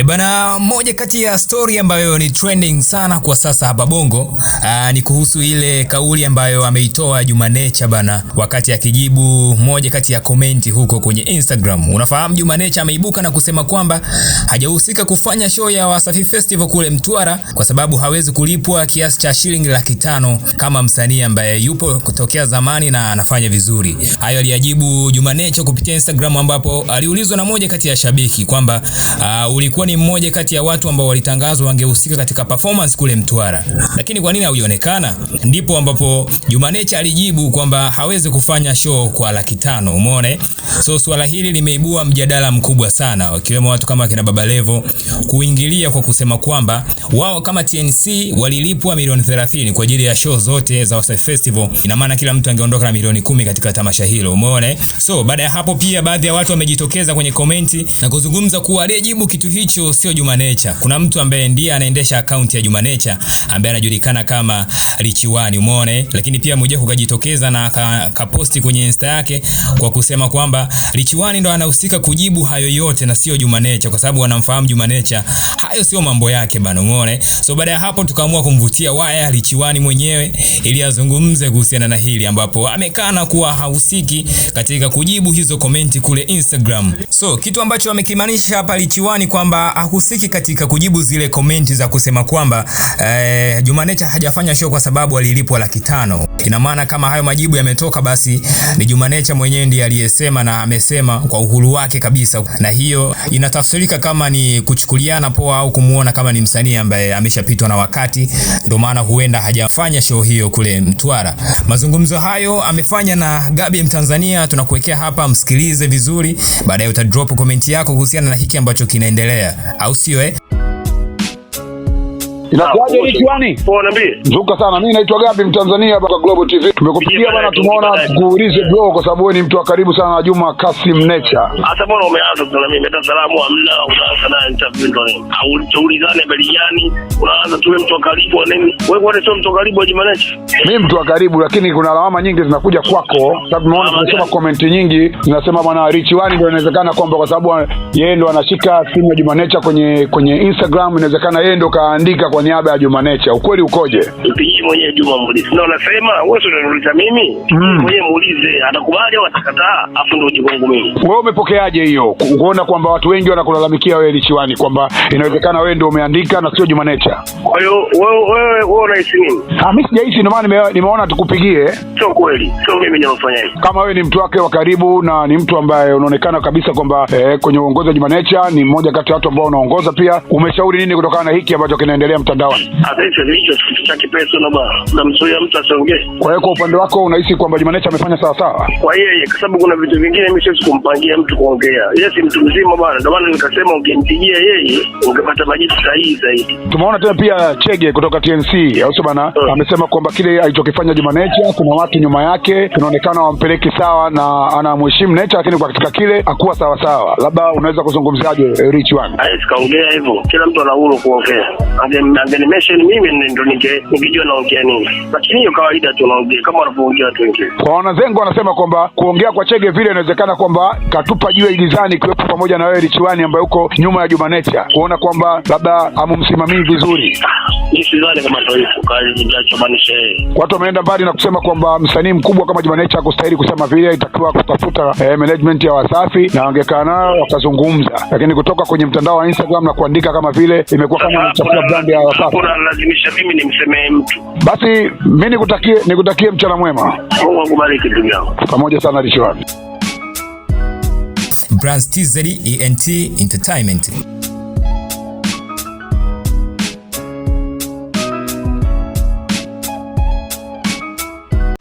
Bana, moja kati ya story ambayo ni trending sana kwa sasa hapa Bongo ni kuhusu ile kauli ambayo ameitoa Juma Nature bana, wakati akijibu moja kati ya komenti huko kwenye Instagram. Unafahamu Juma Nature ameibuka na kusema kwamba hajahusika kufanya show ya Wasafi Festival kule Mtwara kwa sababu hawezi kulipwa kiasi cha shilingi 500,000 kama msanii ambaye yupo kutokea zamani na anafanya vizuri. Hayo aliyajibu Juma Nature kupitia Instagram, ambapo aliulizwa na moja kati ya shabiki kwamba ulikuwa ni mmoja kati ya watu ambao walitangazwa wangehusika katika performance kule Mtwara, lakini kwa nini haujaonekana? Ndipo ambapo Juma Nature alijibu kwamba hawezi kufanya show kwa 500,000. Umeona? So swala hili limeibua mjadala mkubwa sana, wakiwemo watu kama kina Baba Levo kuingilia kwa kusema kwamba wao kama TNC walilipwa milioni 30 kwa ajili ya show zote za Wasafi Festival. Ina maana kila mtu angeondoka na milioni 10 katika tamasha hilo. Umeona? So baada ya hapo pia baadhi ya watu wamejitokeza kwenye komenti na kuzungumza kuwa aliyejibu kitu hicho sio Juma Nature. Kuna mtu ambaye ndiye anaendesha account ya Juma Nature ambaye anajulikana kama Lichiwani. Umeona? Lakini pia mmoja kujitokeza na akaposti kwenye Insta yake kwa kusema kwamba Lichiwani ndo anahusika kujibu hayo yote na sio Juma Nature, kwa sababu wanamfahamu Juma Nature hayo sio mambo yake bana. Umeona? So baada ya hapo tukaamua kumvutia waya Lichiwani mwenyewe ili azungumze kuhusiana na hili, ambapo amekana kuwa hahusiki katika kujibu hizo komenti kule Instagram. So kitu ambacho amekimaanisha hapa Lichiwani kwamba hahusiki katika kujibu zile komenti za kusema kwamba Juma Nature hajafanya show kwa sababu alilipwa 500,000. Ina maana kama hayo majibu yametoka, basi ni Juma Nature mwenyewe ndiye aliyesema na amesema kwa uhuru wake kabisa, na hiyo inatafsirika kama ni kuchukuliana poa au kumuona kama ni msanii ambaye ameshapitwa na wakati, ndio maana huenda hajafanya show hiyo kule Mtwara. Mazungumzo hayo amefanya na Gabi Mtanzania, tunakuwekea hapa, msikilize vizuri, baadaye utadrop comment yako kuhusiana na hiki ambacho kinaendelea, au sio? Inakuaje Lichiwani? Poa, niambie. Nzuka sana. Mimi naitwa Gabi Mtanzania hapa Global TV. Tumekupigia bwana, tumeona kuulize bro kwa sababu wewe ni mtu wa karibu sana na Juma Kasim Nature. Hata mbona umeanza tu na mimi hata salamu hamna, unaanza na interview ndo nini? Ulizane habari gani? Unaanza tu mtu wa karibu wa nini? Wewe sio mtu wa karibu wa Juma Nature? Mimi mtu wa karibu, lakini kuna lawama nyingi zinakuja kwako. Sababu tumeona tunasoma comment nyingi zinasema bwana Lichiwani ndio inawezekana kwamba kwa sababu yeye ndo anashika simu ya Juma Nature kwenye Instagram, inawezekana yeye ndo kaandika kwa niaba ya Juma Nature. Ukweli ukoje? Mpigie mwenyewe Juma muulize. Ndio nasema wewe sio unaniuliza mimi. Mwenyewe muulize, atakubali au atakataa, afu ndio jibu langu mimi. Wewe umepokeaje hiyo? Kuona kwamba watu wengi wanakulalamikia wewe Lichiwani kwamba inawezekana wewe ndio umeandika na sio Juma Nature. Kwa hiyo wewe unahisi nini? Mimi sijahisi, ndio maana nimeona tukupigie. Sio kweli. Sio mimi ninafanya hivi. Kama wewe ni mtu wake wa karibu na ni mtu ambaye unaonekana kabisa kwamba kwenye uongozi wa Juma Nature ni mmoja kati ya watu ambao unaongoza pia, umeshauri nini kutokana na hiki ambacho kinaendelea mtandaoni? Hicho kitu cha kipesa na bana. Namzuia mtu asiongee. Kwa hiyo kwa upande wako unahisi kwamba Juma Nature amefanya sawa sawa? Kwa yeye, kwa sababu kuna vitu vingine mimi siwezi kumpangia mtu kuongea. Yeye si mtu mzima bana. Ndio maana nikasema ungempigia yeye ungepata majibu sahihi zaidi. Tumeona tena pia Chege kutoka TNC au sio bana, amesema kwamba kile alichokifanya Juma Nature kuna watu nyuma yake, tunaonekana wampeleki sawa na anamheshimu Nature, lakini kwa katika kile hakuwa sawa sawa. Labda unaweza kuzungumziaje Lichiwani? Sikaongea hivyo. Kila mtu ana uhuru kuongea. Mention mimi ndio ningejua naongea nini. Lakini hiyo kawaida tu naongea kama wanapoongea watu wengine. Kwa wanazengo wanasema kwamba kuongea kwa Chege vile inawezekana kwamba katupa jiwe gizani kiwepo pamoja na wewe Lichiwani ambaye uko nyuma ya Juma Nature, kuona kwamba labda amumsimamii vizuri. Sidhani kama ndio hivyo kazi inachomanisha yeye. Watu wameenda mbali na kusema kwamba msanii mkubwa kama Juma Nature hakustahili kusema vile, itakiwa kutafuta management ya Wasafi na wangekaa nao wakazungumza, lakini kutoka kwenye mtandao wa Instagram na kuandika kama vile imekuwa kama chakula brand ya Wasafi. Lazimisha mimi nimsemee mtu. Basi mimi nikutakie mchana mwema. Mungu akubariki ndugu yangu. Pamoja sana Lichiwani. Brands TZ ENT Entertainment.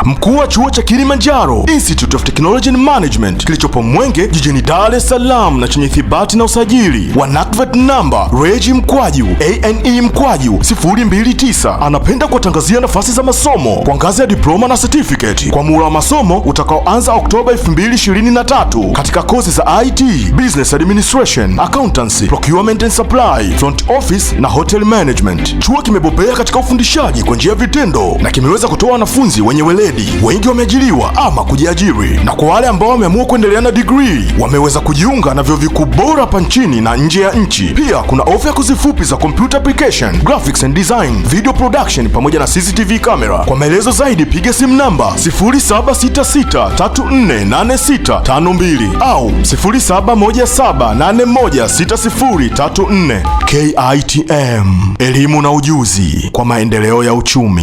Mkuu wa chuo cha Kilimanjaro Institute of Technology and Management kilichopo Mwenge jijini Dar es Salaam na chenye ithibati na usajili wa NACTVET number REG/ANE/029 anapenda kuwatangazia nafasi za masomo kwa ngazi ya diploma na certificate kwa muhula wa masomo utakaoanza Oktoba 2023 katika kozi za IT, Business Administration, Accountancy, Procurement and Supply, Front Office na Hotel Management. Chuo kimebobea katika ufundishaji kwa njia ya vitendo na kimeweza kutoa wanafunzi wenye weledi weledi, wengi wameajiriwa ama kujiajiri, na kwa wale ambao wameamua kuendelea na degree wameweza kujiunga na vyuo vikuu bora hapa nchini na nje ya nchi. Pia kuna ofa ya kozi fupi za computer application, graphics and design, video production pamoja na CCTV camera. Kwa maelezo zaidi piga simu namba 0766348652 au 0717816034. KITM, elimu na ujuzi kwa maendeleo ya uchumi.